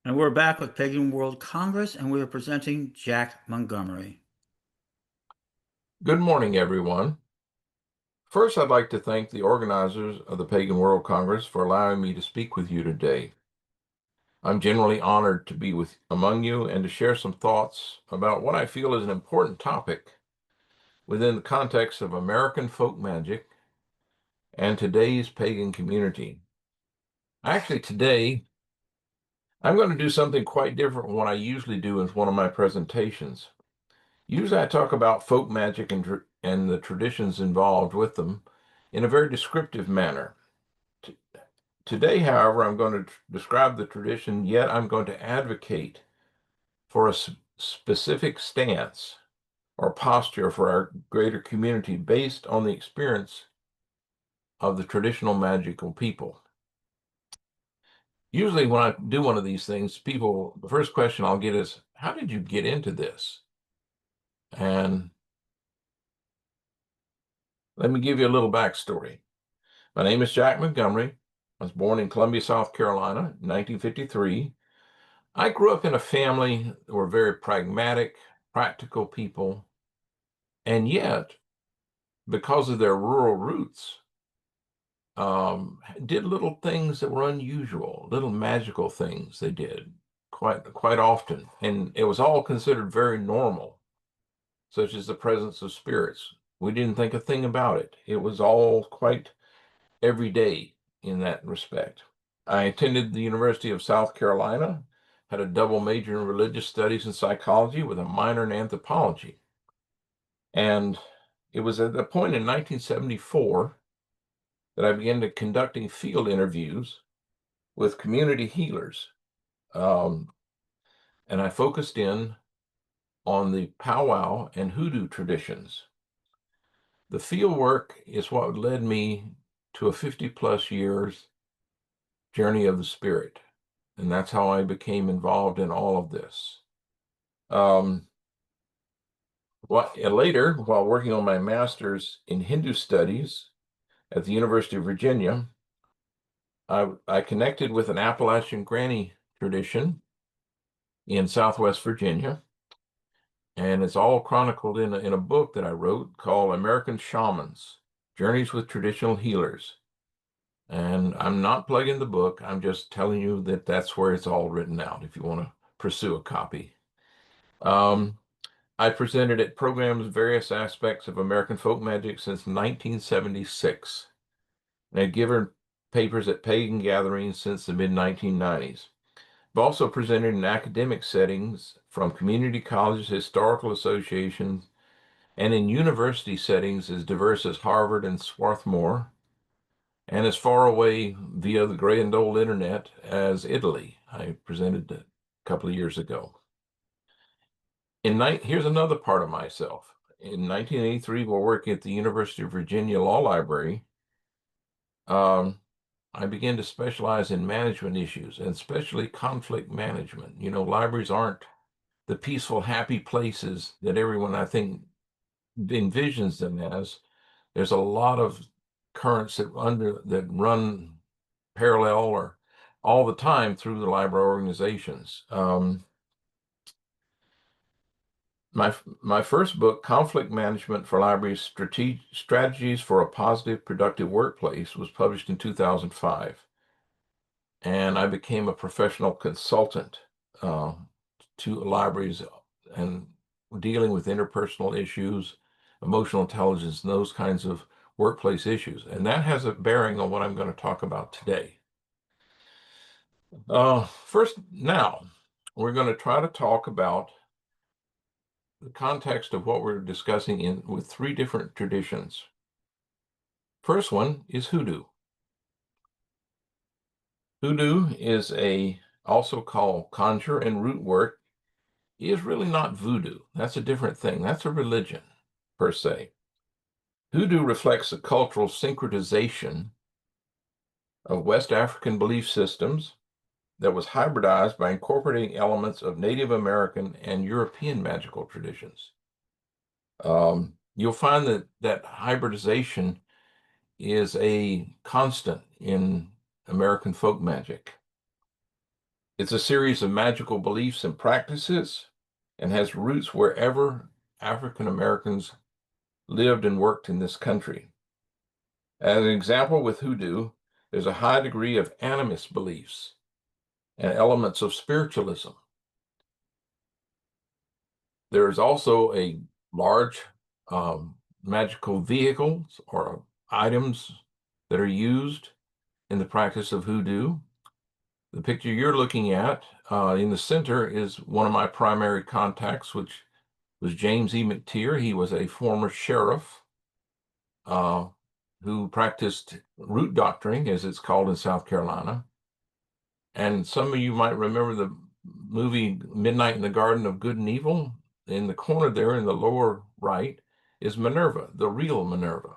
And we're back with Pagan World Congress, and we're presenting Jack Montgomery. Good morning, everyone. First, I'd like to thank the organizers of the Pagan World Congress for allowing me to speak with you today. I'm genuinely honored to be among you and to share some thoughts about what I feel is an important topic within the context of American folk magic and today's pagan community. Actually, today, I'm going to do something quite different from what I usually do in one of my presentations. Usually I talk about folk magic and the traditions involved with them in a very descriptive manner. Today, however, I'm going to describe the tradition, yet I'm going to advocate for a specific stance or posture for our greater community based on the experience of the traditional magical people. Usually when I do one of these things, the first question I'll get is, how did you get into this? And let me give you a little backstory. My name is Jack Montgomery. I was born in Columbia, South Carolina, in 1953. I grew up in a family that were very pragmatic, practical people, and yet, because of their rural roots, did little things that were unusual, little magical things they did quite often, and it was all considered very normal, such as the presence of spirits. We didn't think a thing about it. It was all quite everyday in that respect. I attended the University of South Carolina, had a double major in religious studies and psychology with a minor in anthropology. And it was at the point in 1974 that I began conducting field interviews with community healers. And I focused in on the powwow and hoodoo traditions. The field work is what led me to a 50+ years journey of the spirit. And that's how I became involved in all of this. Later, while working on my master's in Hindu studies at the University of Virginia, I connected with an Appalachian granny tradition in Southwest Virginia, and it's all chronicled in a book that I wrote called American Shamans, Journeys with Traditional Healers. And I'm not plugging the book, I'm just telling you that that's where it's all written out if you want to pursue a copy. I presented at programs various aspects of American folk magic since 1976. And I've given papers at pagan gatherings since the mid-1990s. I've also presented in academic settings from community colleges, historical associations, and in university settings as diverse as Harvard and Swarthmore, and as far away via the grand old internet as Italy. I presented a couple of years ago. Here's another part of myself. In 1983, while working at the University of Virginia Law Library, I began to specialize in management issues, and especially conflict management. You know, libraries aren't the peaceful, happy places that everyone, I think, envisions them as. There's a lot of currents that run parallel or all the time through the library organizations. My first book, Conflict Management for Libraries, Strategies for a Positive, Productive Workplace, was published in 2005. And I became a professional consultant to libraries and dealing with interpersonal issues, emotional intelligence, and those kinds of workplace issues. And that has a bearing on what I'm going to talk about today. Now, we're going to try to talk about the context of what we're discussing with three different traditions. First one is hoodoo. Hoodoo is also called conjure and root work, is really not voodoo. That's a different thing. That's a religion, per se. Hoodoo reflects a cultural syncretization of West African belief systems that was hybridized by incorporating elements of Native American and European magical traditions. You'll find that hybridization is a constant in American folk magic. It's a series of magical beliefs and practices and has roots wherever African Americans lived and worked in this country. As an example, with hoodoo, there's a high degree of animist beliefs and elements of spiritualism. There is also a large magical vehicles or items that are used in the practice of hoodoo. The picture you're looking at in the center is one of my primary contacts, which was James E. McTeer. He was a former sheriff uh, who practiced root doctoring, as it's called in South Carolina. And some of you might remember the movie Midnight in the Garden of Good and Evil. In the corner there in the lower right is Minerva, the real Minerva.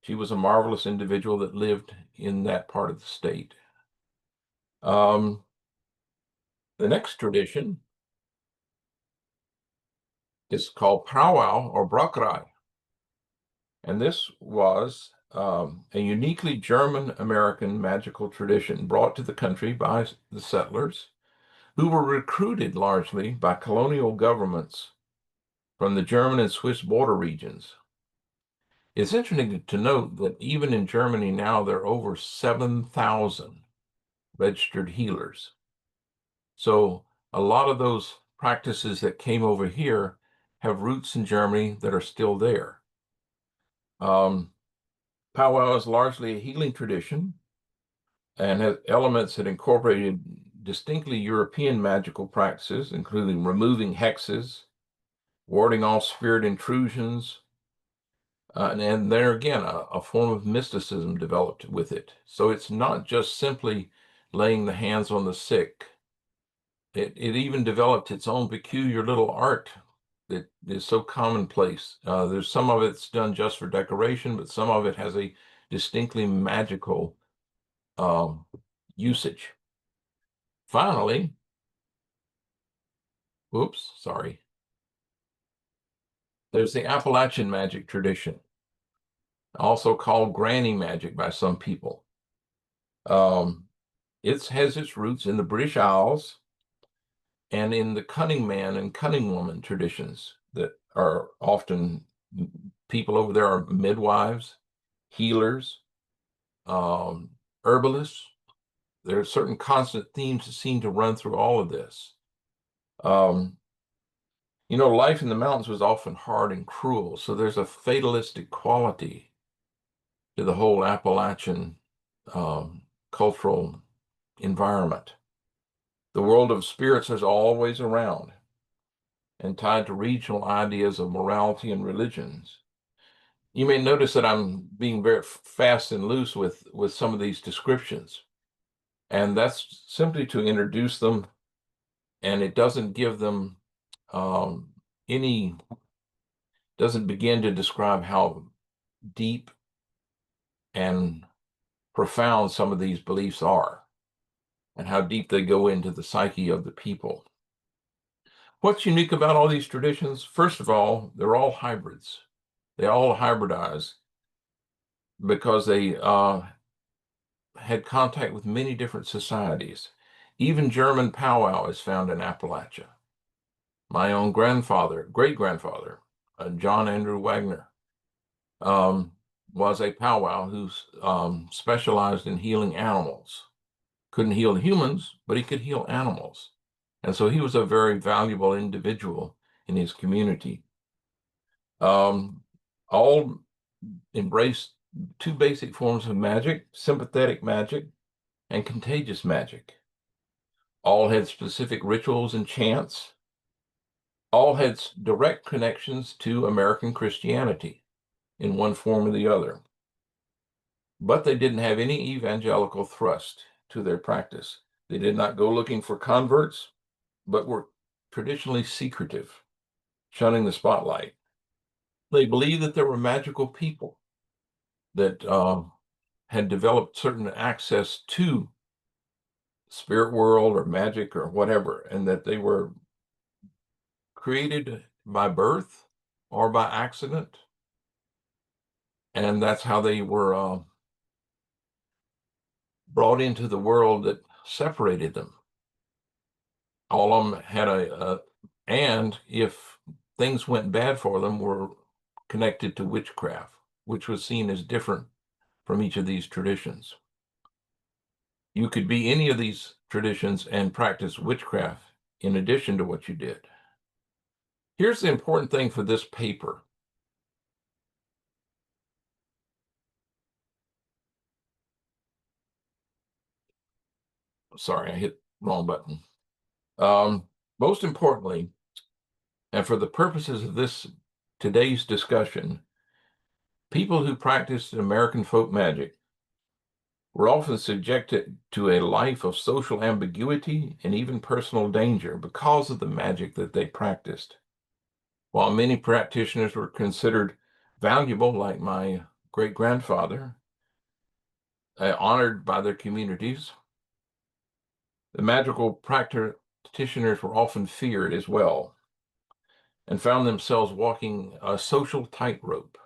She was a marvelous individual that lived in that part of the state. The next tradition is called powwow or brauerei. And this was a uniquely German-American magical tradition brought to the country by the settlers who were recruited largely by colonial governments from the German and Swiss border regions. It's interesting to note that even in Germany now, there are over 7,000 registered healers. So a lot of those practices that came over here have roots in Germany that are still there. Powwow is largely a healing tradition and has elements that incorporated distinctly European magical practices, including removing hexes, warding off spirit intrusions, and there again, a form of mysticism developed with it. So it's not just simply laying the hands on the sick. It even developed its own peculiar little art that is so commonplace. There's some of it's done just for decoration, but some of it has a distinctly magical um, usage. Finally, whoops, sorry. There's the Appalachian magic tradition, also called granny magic by some people. It has its roots in the British Isles and in the cunning man and cunning woman traditions that are often people over there are midwives, healers, herbalists. There are certain constant themes that seem to run through all of this. Um, life in the mountains was often hard and cruel, so there's a fatalistic quality to the whole Appalachian cultural environment. The world of spirits is always around and tied to regional ideas of morality and religions. You may notice that I'm being very fast and loose with some of these descriptions, and that's simply to introduce them, and it doesn't give them um, any, doesn't begin to describe how deep and profound some of these beliefs are and how deep they go into the psyche of the people. What's unique about all these traditions? First of all, they're all hybrids. They all hybridize because they had contact with many different societies. Even German powwow is found in Appalachia. My own grandfather, great-grandfather, John Andrew Wagner, was a powwow who specialized in healing animals. Couldn't heal humans, but he could heal animals. And so he was a very valuable individual in his community. All embraced two basic forms of magic, sympathetic magic and contagious magic. All had specific rituals and chants. All had direct connections to American Christianity in one form or the other. But they didn't have any evangelical thrust to their practice. They did not go looking for converts, but were traditionally secretive, shunning the spotlight. They believed that there were magical people that had developed certain access to spirit world or magic or whatever, and that they were created by birth or by accident. And that's how they were brought into the world that separated them. All of them had and if things went bad for them, were connected to witchcraft, which was seen as different from each of these traditions. You could be any of these traditions and practice witchcraft in addition to what you did. Here's the important thing for this paper. Sorry, I hit the wrong button. Most importantly, and for the purposes of today's discussion, people who practiced American folk magic were often subjected to a life of social ambiguity and even personal danger because of the magic that they practiced. While many practitioners were considered valuable, like my great-grandfather, honored by their communities, the magical practitioners were often feared as well and found themselves walking a social tightrope.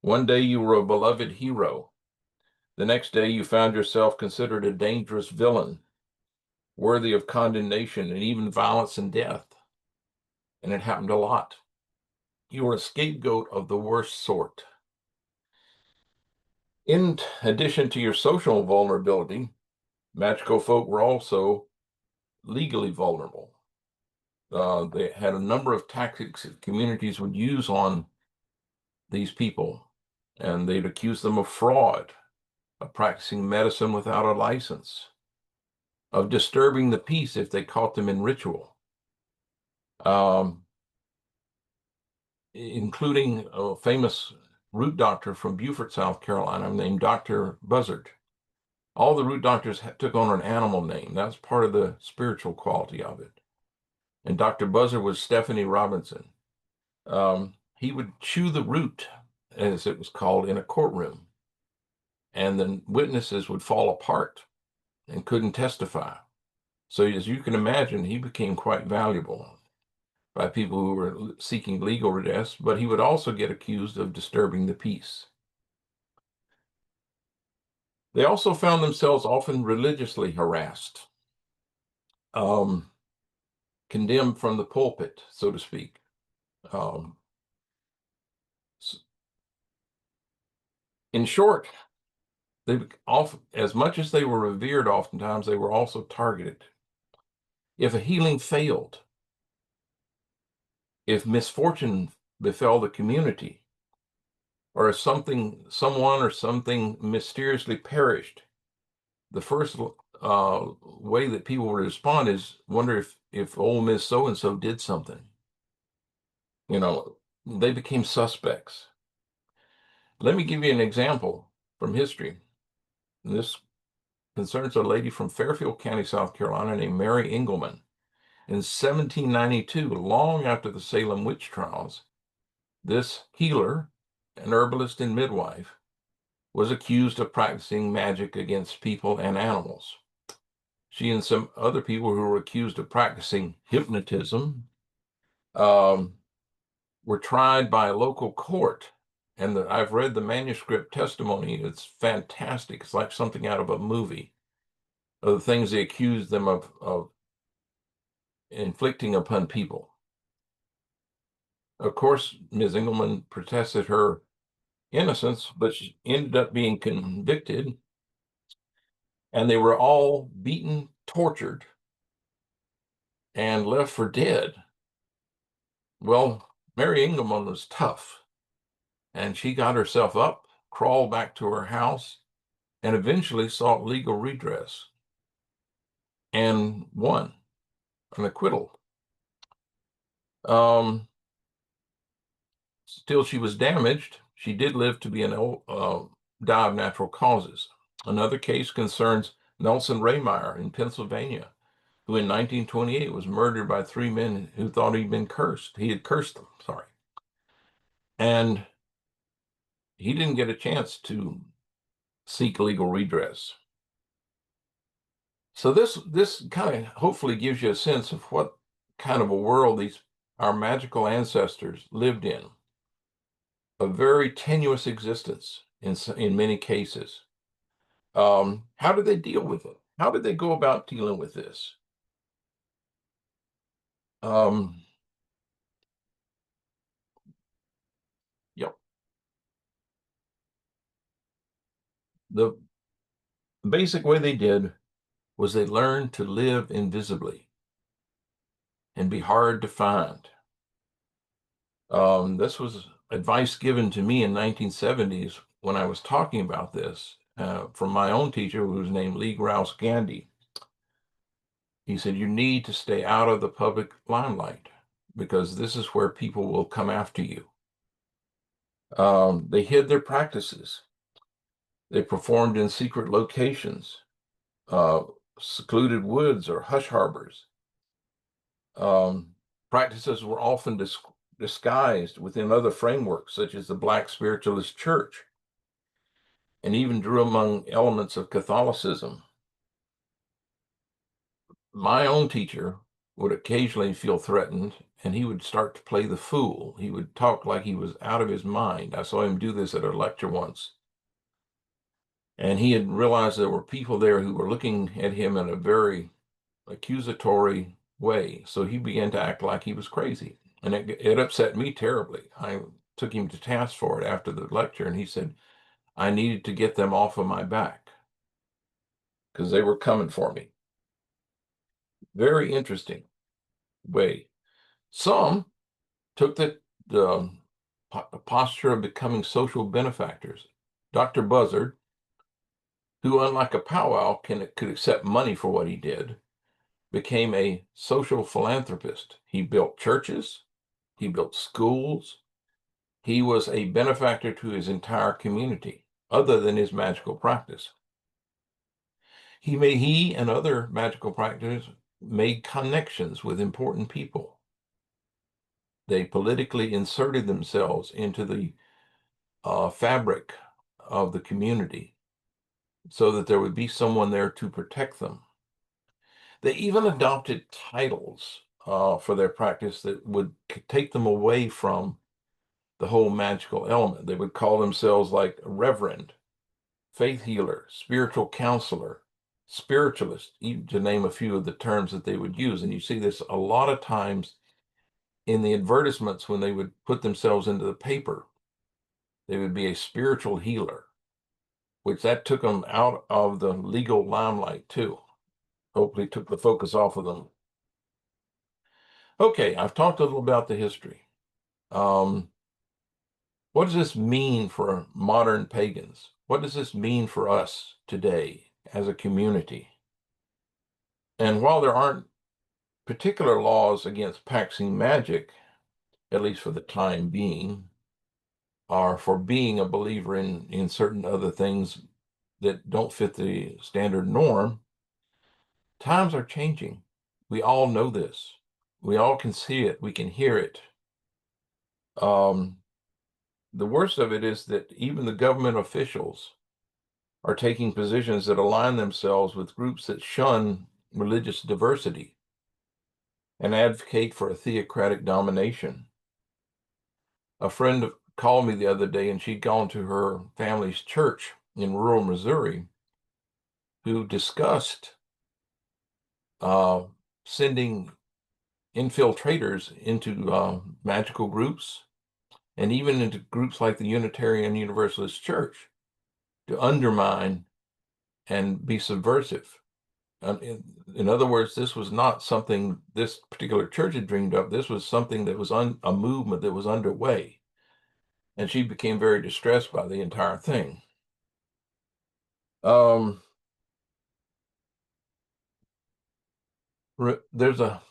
One day you were a beloved hero. The next day you found yourself considered a dangerous villain, worthy of condemnation and even violence and death. And it happened a lot. You were a scapegoat of the worst sort. In addition to your social vulnerability, magical folk were also legally vulnerable. They had a number of tactics that communities would use on these people, and they'd accuse them of fraud, of practicing medicine without a license, of disturbing the peace if they caught them in ritual, including a famous root doctor from Beaufort, South Carolina, named Dr. Buzzard. All the root doctors took on an animal name. That's part of the spiritual quality of it. And Dr. Buzzard was Stephanie Robinson. He would chew the root, as it was called, in a courtroom, and the witnesses would fall apart and couldn't testify. So as you can imagine, he became quite valuable by people who were seeking legal redress, but he would also get accused of disturbing the peace. They also found themselves often religiously harassed, condemned from the pulpit, so to speak. In short, as much as they were revered, oftentimes they were also targeted. If a healing failed, if misfortune befell the community, or if someone or something mysteriously perished, the first way that people would respond is wonder if old Miss so-and-so did something. You know, they became suspects. Let me give you an example from history. This concerns a lady from Fairfield County, South Carolina, named Mary Engelman. In 1792, long after the Salem witch trials, this healer, an herbalist and midwife, was accused of practicing magic against people and animals. She and some other people who were accused of practicing hypnotism were tried by a local court. And I've read the manuscript testimony. It's fantastic. It's like something out of a movie, of the things they accused them of inflicting upon people. Of course, Ms. Engelman protested her innocence, but she ended up being convicted, and they were all beaten, tortured, and left for dead. Well, Mary Engelman was tough, and she got herself up, crawled back to her house, and eventually sought legal redress and won an acquittal. Still, she was damaged. She did live to be die of natural causes. Another case concerns Nelson Raymeyer in Pennsylvania, who in 1928 was murdered by three men who thought he'd been cursed. He had cursed them, sorry. And he didn't get a chance to seek legal redress. So this kind of hopefully gives you a sense of what kind of a world our magical ancestors lived in. A very tenuous existence in many cases. How did they deal with it? How did they go about dealing with this? Um, yep. The basic way they did was they learned to live invisibly and be hard to find. This was advice given to me in 1970s when I was talking about this from my own teacher, who was named Lee Grouse Gandhi. He said, you need to stay out of the public limelight because this is where people will come after you. They hid their practices. They performed in secret locations, uh, secluded woods or hush harbors. Um, Practices were often disguised within other frameworks, such as the Black Spiritualist Church, and even drew among elements of Catholicism. My own teacher would occasionally feel threatened, and he would start to play the fool. He would talk like he was out of his mind. I saw him do this at a lecture once. And he had realized there were people there who were looking at him in a very accusatory way. So he began to act like he was crazy. And it upset me terribly. I took him to task for it after the lecture, and he said, I needed to get them off of my back because they were coming for me. Very interesting way. Some took the posture of becoming social benefactors. Dr. Buzzard, who, unlike a powwow, could accept money for what he did, became a social philanthropist. He built churches, he built schools. He was a benefactor to his entire community, other than his magical practice. He and other magical practitioners made connections with important people. They politically inserted themselves into the fabric of the community so that there would be someone there to protect them. They even adopted titles for their practice that would take them away from the whole magical element. They would call themselves like reverend, faith healer, spiritual counselor, spiritualist, even to name a few of the terms that they would use. And you see this a lot of times in the advertisements when they would put themselves into the paper. They would be a spiritual healer, which that took them out of the legal limelight too. Hopefully took the focus off of them. Okay, I've talked a little about the history. What does this mean for modern pagans? What does this mean for us today as a community? And while there aren't particular laws against practicing magic, at least for the time being, or for being a believer in certain other things that don't fit the standard norm, times are changing. We all know this. We all can see it. We can hear it. Um, the worst of it is that even the government officials are taking positions that align themselves with groups that shun religious diversity and advocate for a theocratic domination. A friend called me the other day, and she'd gone to her family's church in rural Missouri, who discussed sending infiltrators into magical groups and even into groups like the Unitarian Universalist Church to undermine and be subversive. In other words, this was not something this particular church had dreamed of. This was something that was a movement that was underway. And she became very distressed by the entire thing. Um, there's a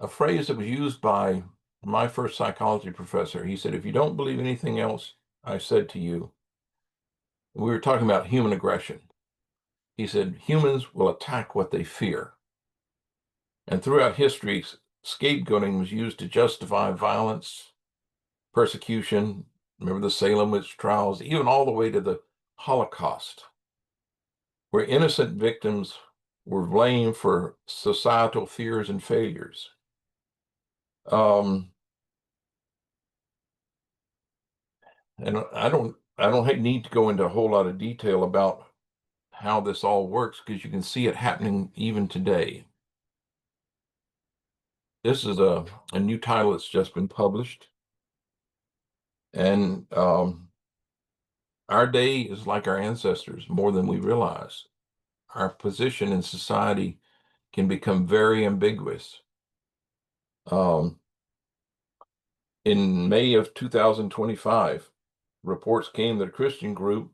phrase that was used by my first psychology professor. He said, if you don't believe anything else I said to you, we were talking about human aggression. He said, humans will attack what they fear. And throughout history, scapegoating was used to justify violence, persecution. Remember the Salem witch trials, even all the way to the Holocaust, where innocent victims were blamed for societal fears and failures. And I don't need to go into a whole lot of detail about how this all works because you can see it happening even today. This is a new title that's just been published. And our day is like our ancestors more than we realize. Our position in society can become very ambiguous. Um, in May of 2025, reports came that a Christian group,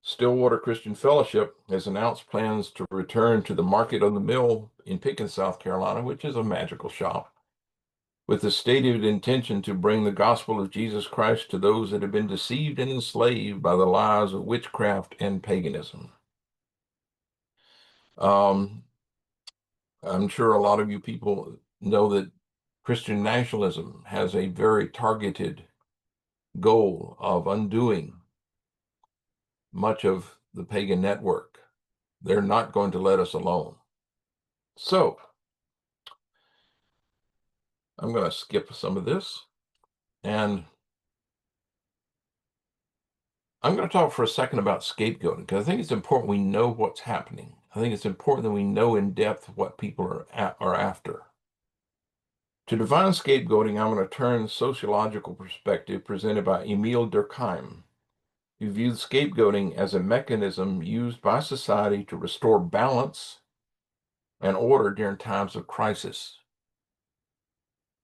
Stillwater Christian Fellowship, has announced plans to return to the Market on the Mill in Pickens, South Carolina, which is a magical shop, with the stated intention to bring the gospel of Jesus Christ to those that have been deceived and enslaved by the lies of witchcraft and paganism. Um, I'm sure a lot of you people know that Christian nationalism has a very targeted goal of undoing much of the pagan network. They're not going to let us alone. So I'm going to skip some of this, and I'm going to talk for a second about scapegoating, because I think it's important we know what's happening. I think it's important that we know in depth what people are after. To define scapegoating, I'm going to turn the sociological perspective presented by Emile Durkheim, who viewed scapegoating as a mechanism used by society to restore balance and order during times of crisis.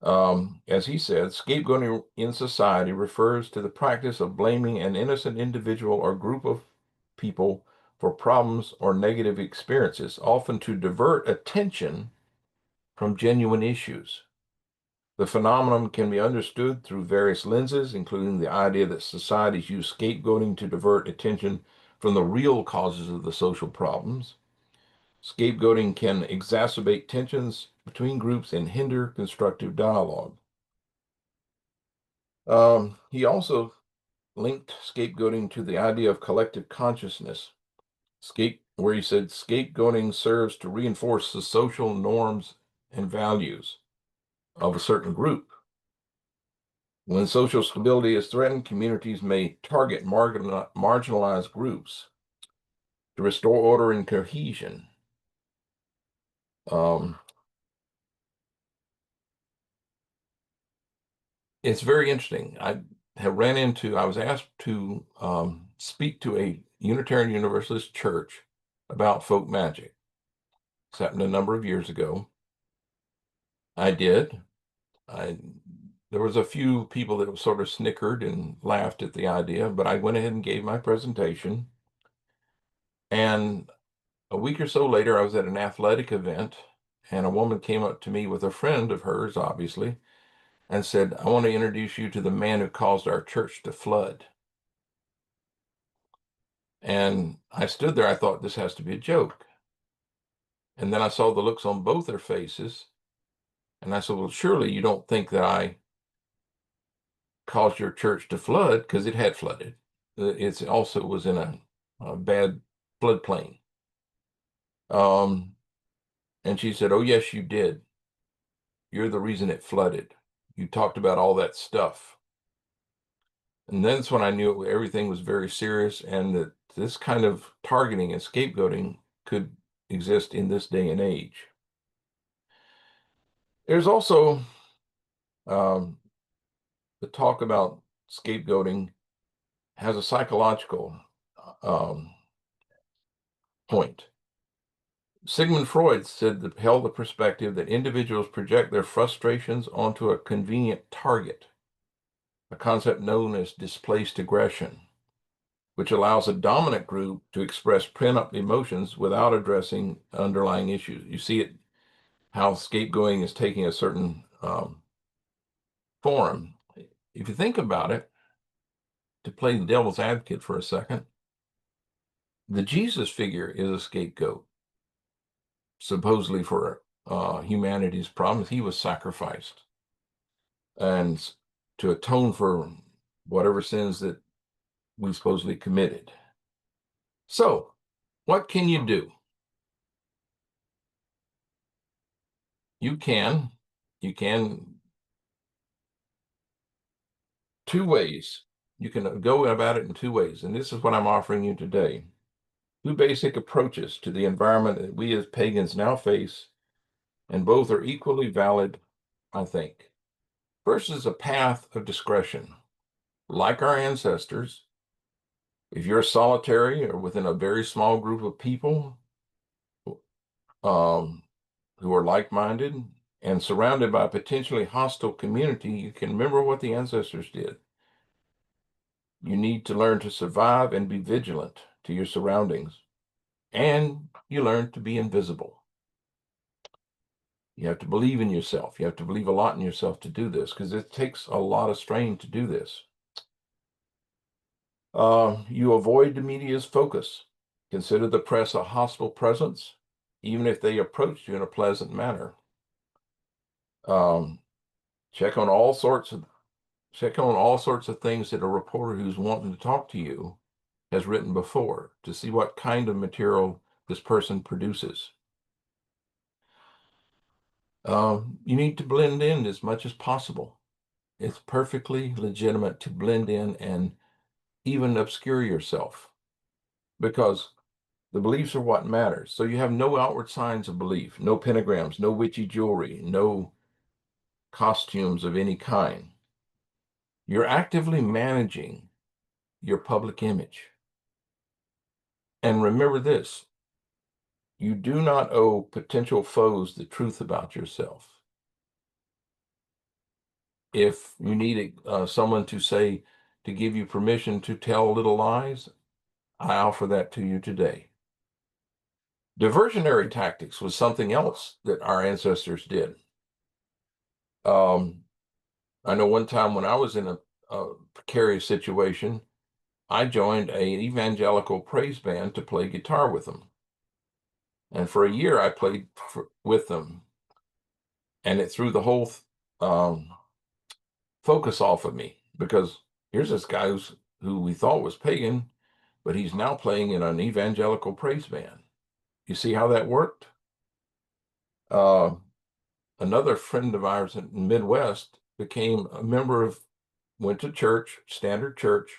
As he said, scapegoating in society refers to the practice of blaming an innocent individual or group of people for problems or negative experiences, often to divert attention from genuine issues. The phenomenon can be understood through various lenses, including the idea that societies use scapegoating to divert attention from the real causes of the social problems. Scapegoating can exacerbate tensions between groups and hinder constructive dialogue. He also linked scapegoating to the idea of collective consciousness, where he said scapegoating serves to reinforce the social norms and values of a certain group. When social stability is threatened, communities may target marginalized groups to restore order and cohesion. It's very interesting. I was asked to speak to a Unitarian Universalist church about folk magic. This happened a number of years ago. I did. There was a few people that sort of snickered and laughed at the idea, but I went ahead and gave my presentation. And a week or so later, I was at an athletic event, and a woman came up to me with a friend of hers, obviously, and said, "I want to introduce you to the man who caused our church to flood." And I stood there, I thought this has to be a joke. And then I saw the looks on both their faces, and I said, "Well, surely you don't think that I caused your church to flood," because it had flooded. It also was in a bad floodplain. And she said, "Oh, yes, you did. You're the reason it flooded. You talked about all that stuff." And that's when I knew everything was very serious, and that this kind of targeting and scapegoating could exist in this day and age. There's also the talk about scapegoating has a psychological point. Sigmund Freud held the perspective that individuals project their frustrations onto a convenient target, a concept known as displaced aggression, which allows a dominant group to express pent-up emotions without addressing underlying issues. You see it, how scapegoating is taking a certain form. If you think about it, to play the devil's advocate for a second, the Jesus figure is a scapegoat, supposedly for humanity's problems. He was sacrificed and to atone for whatever sins that we supposedly committed. So, what can you do? You can two ways. You can go about it in two ways, and this is what I'm offering you today. Two basic approaches to the environment that we as pagans now face, and both are equally valid I think. First is a path of discretion. Like our ancestors, if you're solitary or within a very small group of people um, who are like-minded and surrounded by a potentially hostile community, you can remember what the ancestors did. You need to learn to survive and be vigilant to your surroundings, and you learn to be invisible. You have to believe in yourself. You have to believe a lot in yourself to do this, because it takes a lot of strain to do this. You avoid the media's focus. Consider the press a hostile presence, even if they approach you in a pleasant manner. Um, check on all sorts of things that a reporter who's wanting to talk to you has written before, to see what kind of material this person produces. You need to blend in as much as possible. It's perfectly legitimate to blend in and even obscure yourself, because the beliefs are what matters. So you have no outward signs of belief, no pentagrams, no witchy jewelry, no costumes of any kind. You're actively managing your public image. And remember this, you do not owe potential foes the truth about yourself. If you need someone to give you permission to tell little lies, I offer that to you today. Diversionary tactics was something else that our ancestors did. I know one time when I was in a precarious situation, I joined an evangelical praise band to play guitar with them. And for a year, I played with them. And it threw the whole um, focus off of me, because here's this guy who we thought was pagan, but he's now playing in an evangelical praise band. You see how that worked? Uh, Another friend of ours in the Midwest became a member of, went to church, standard church,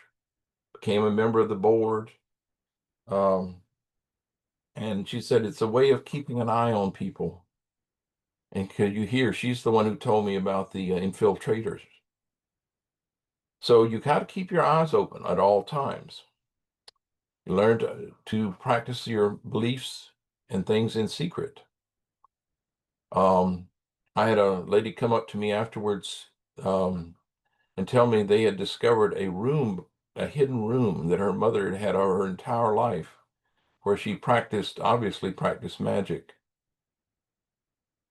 became a member of the board. Um, and she said it's a way of keeping an eye on people. And could you hear, she's the one who told me about the infiltrators. So you got to keep your eyes open at all times. You learn to practice your beliefs and things in secret. I had a lady come up to me afterwards and tell me they had discovered a hidden room that her mother had had her entire life, where she obviously practiced magic.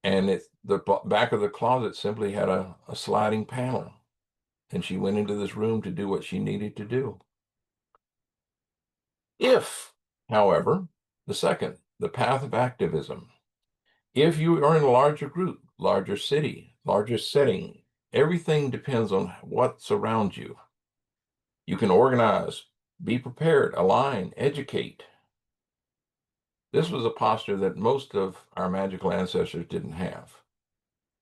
And the back of the closet simply had a sliding panel. And she went into this room to do what she needed to do. If, however, the path of activism, if you are in a larger group, larger city, larger setting, everything depends on what surrounds you. You can organize, be prepared, align, educate. This was a posture that most of our magical ancestors didn't have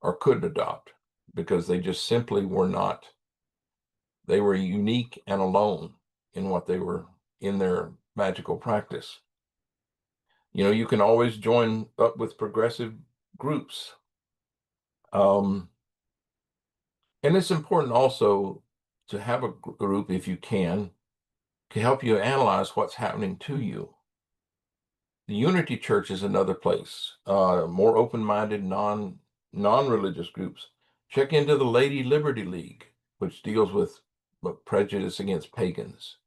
or couldn't adopt, because they just simply were not. They were unique and alone in what they were in their magical practice. You can always join up with progressive groups. And it's important also to have a group, if you can, to help you analyze what's happening to you. The Unity Church is another place. More open-minded, non-religious groups. Check into the Lady Liberty League, which deals with prejudice against pagans.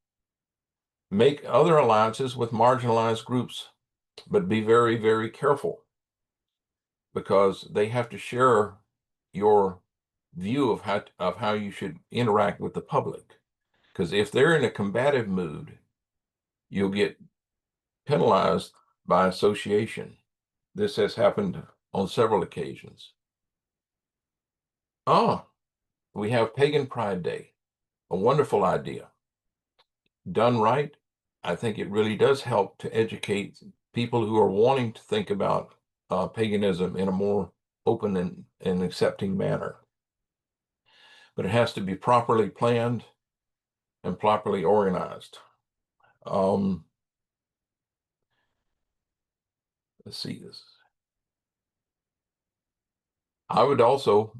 Make other alliances with marginalized groups, but be very, very careful, because they have to share your view of how you should interact with the public. Because if they're in a combative mood, you'll get penalized by association. This has happened on several occasions. We have Pagan Pride Day, a wonderful idea. Done right, I think it really does help to educate people who are wanting to think about paganism in a more open and accepting manner. But it has to be properly planned and properly organized. Let's see this. I would also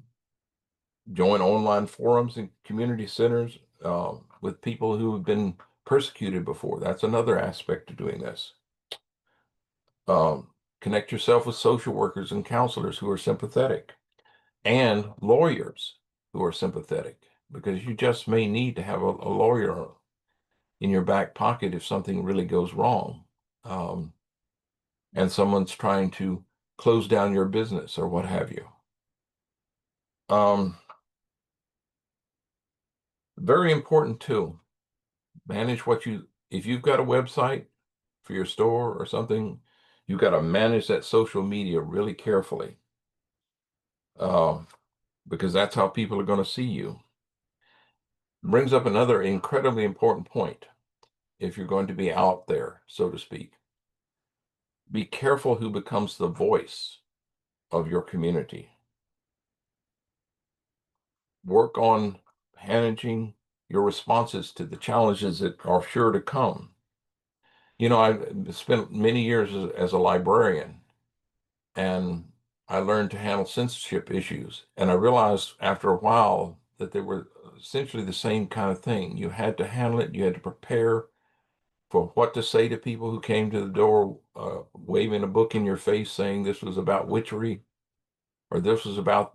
join online forums and community centers with people who have been persecuted before. That's another aspect of doing this. Connect yourself with social workers and counselors who are sympathetic, and lawyers who are sympathetic, because you just may need to have a lawyer in your back pocket if something really goes wrong, and someone's trying to close down your business or what have you. Very important too. Manage if you've got a website for your store or something, you've got to manage that social media really carefully, because that's how people are going to see you. Brings up another incredibly important point. If you're going to be out there, so to speak, be careful who becomes the voice of your community. Work on managing your responses to the challenges that are sure to come. I've spent many years as a librarian, and I learned to handle censorship issues. And I realized after a while that they were essentially the same kind of thing. You had to handle it, you had to prepare for what to say to people who came to the door waving a book in your face saying this was about witchery, or this was about,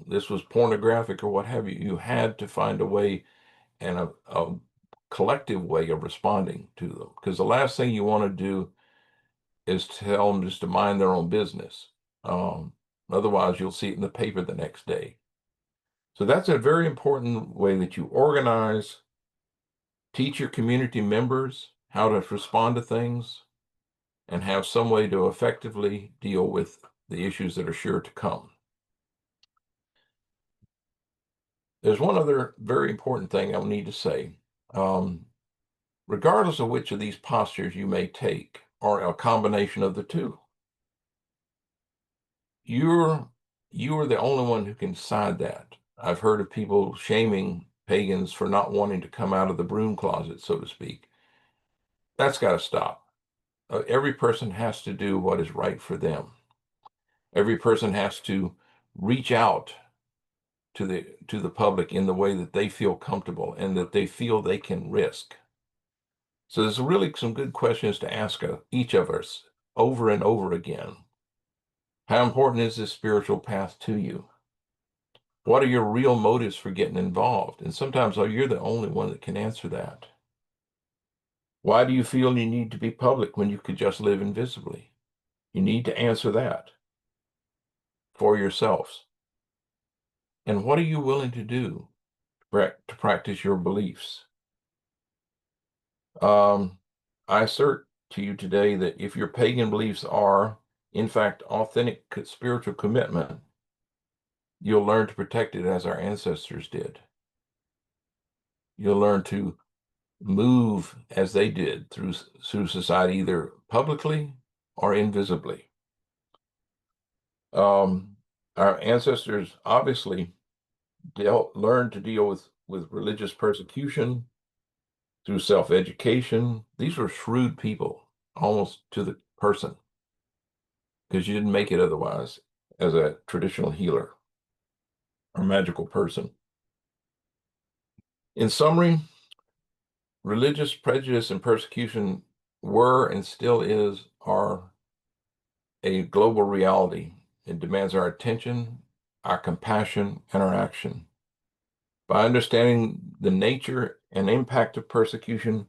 this was pornographic or what have you. You had to find a way, and a collective way of responding to them. Because the last thing you want to do is tell them just to mind their own business. Otherwise, you'll see it in the paper the next day. So that's a very important way that you organize, teach your community members how to respond to things, and have some way to effectively deal with the issues that are sure to come. There's one other very important thing I'll need to say. Regardless of which of these postures you may take, or a combination of the two, you are the only one who can decide that. I've heard of people shaming pagans for not wanting to come out of the broom closet, so to speak. That's got to stop. Every person has to do what is right for them. Every person has to reach out to the public in the way that they feel comfortable and that they feel they can risk. So there's really some good questions to ask each of us over and over again. How important is this spiritual path to you? What are your real motives for getting involved? And sometimes you're the only one that can answer that. Why do you feel you need to be public when you could just live invisibly? You need to answer that for yourselves. And what are you willing to do to practice your beliefs? I assert to you today that if your pagan beliefs are, in fact, authentic spiritual commitment, you'll learn to protect it as our ancestors did. You'll learn to move as they did through society, either publicly or invisibly. Our ancestors obviously learned to deal with religious persecution through self-education. These were shrewd people, almost to the person, because you didn't make it otherwise as a traditional healer or magical person. In summary, religious prejudice and persecution were and still are a global reality. It demands our attention, our compassion, and our action. By understanding the nature and impact of persecution,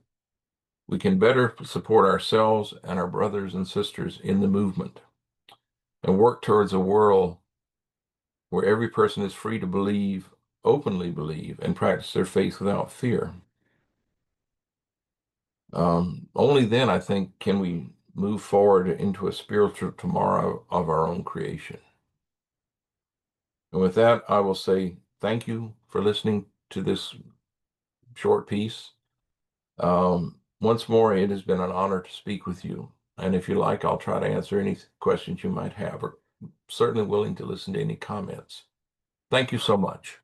we can better support ourselves and our brothers and sisters in the movement and work towards a world where every person is free to believe, openly believe, and practice their faith without fear. Only then, I think, can we move forward into a spiritual tomorrow of our own creation. And with that, I will say thank you for listening to this short piece. Once more, it has been an honor to speak with you. And if you like, I'll try to answer any questions you might have, or certainly willing to listen to any comments. Thank you so much.